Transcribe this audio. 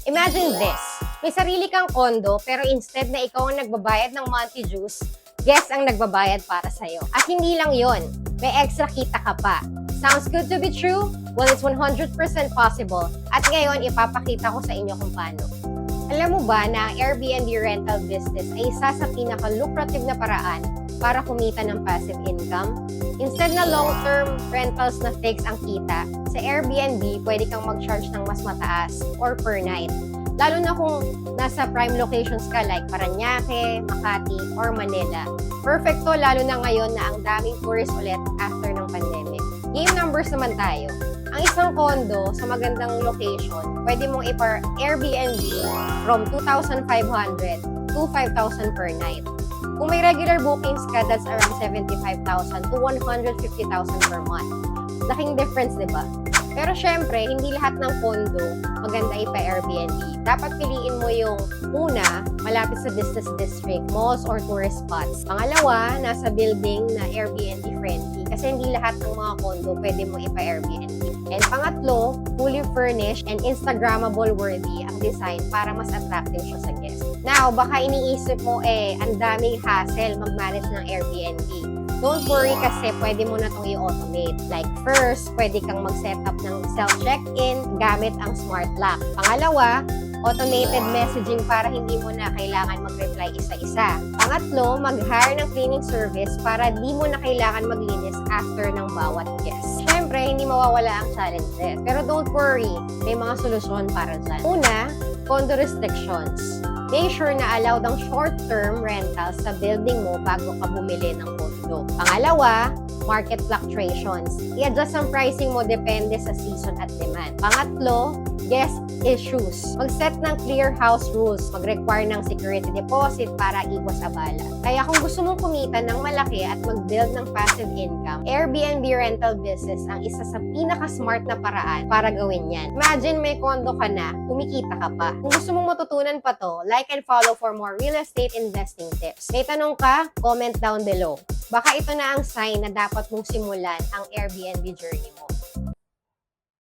Imagine this. May sarili kang kondo pero instead na ikaw ang nagbabayad ng monthly dues, guest ang nagbabayad para sa'yo. At hindi lang yon, may extra kita ka pa. Sounds good to be true? Well, it's 100% possible. At ngayon, ipapakita ko sa inyo kung paano. Alam mo ba na ang Airbnb rental business ay isa sa pinaka-lucrative na paraan para kumita ng passive income? Instead na long-term rentals na fix ang kita, sa Airbnb, pwede kang mag-charge ng mas mataas or per night. Lalo na kung nasa prime locations ka like Parañaque, Makati, or Manila. Perfecto lalo na ngayon na ang daming tourists ulit after ng pandemic. Game numbers naman tayo. Ang isang condo sa magandang location, pwede mong Airbnb from 2,500 to 5,000 per night. Kung may regular bookings ka, that's around 75,000 to 150,000 per month. Laking difference, di ba? Pero syempre, hindi lahat ng condo maganda ipa-Airbnb. Dapat piliin mo yung una, malapit sa business district, malls or tourist spots. Pangalawa, nasa building na Airbnb friendly kasi hindi lahat ng mga condo pwede mo ipa-Airbnb. And pangatlo, fully furnished and Instagrammable worthy ang design para mas attractive siya sa guest. Now, baka iniisip mo ang daming hassle mag-manage ng Airbnb. Don't worry kasi pwede mo na itong i-automate. Like first, pwede kang mag-setup ng self-check-in gamit ang smart lock. Pangalawa, automated messaging para hindi mo na kailangan mag-reply isa-isa. Pangatlo, mag-hire ng cleaning service para di mo na kailangan maglinis after ng bawat guest. Siyempre, hindi mawawala ang challenges. Pero don't worry, may mga solusyon para dyan. Una, condo restrictions. Make sure na allowed ang short-term rentals sa building mo bago ka bumili ng condo. Pangalawa, market fluctuations. I-adjust ang pricing mo depende sa season at demand. Pangatlo, guest issues. Mag-set ng clear house rules. Mag-require ng security deposit para iwas abala. Kaya kung gusto mong kumita ng malaki at mag-build ng passive income, Airbnb rental business ang isa sa pinaka-smart na paraan para gawin yan. Imagine may condo ka na, kumikita ka pa. Kung gusto mong matutunan pa to, like and follow for more real estate investing tips. May tanong ka? Comment down below. Baka ito na ang sign na dapat mong simulan ang Airbnb journey mo.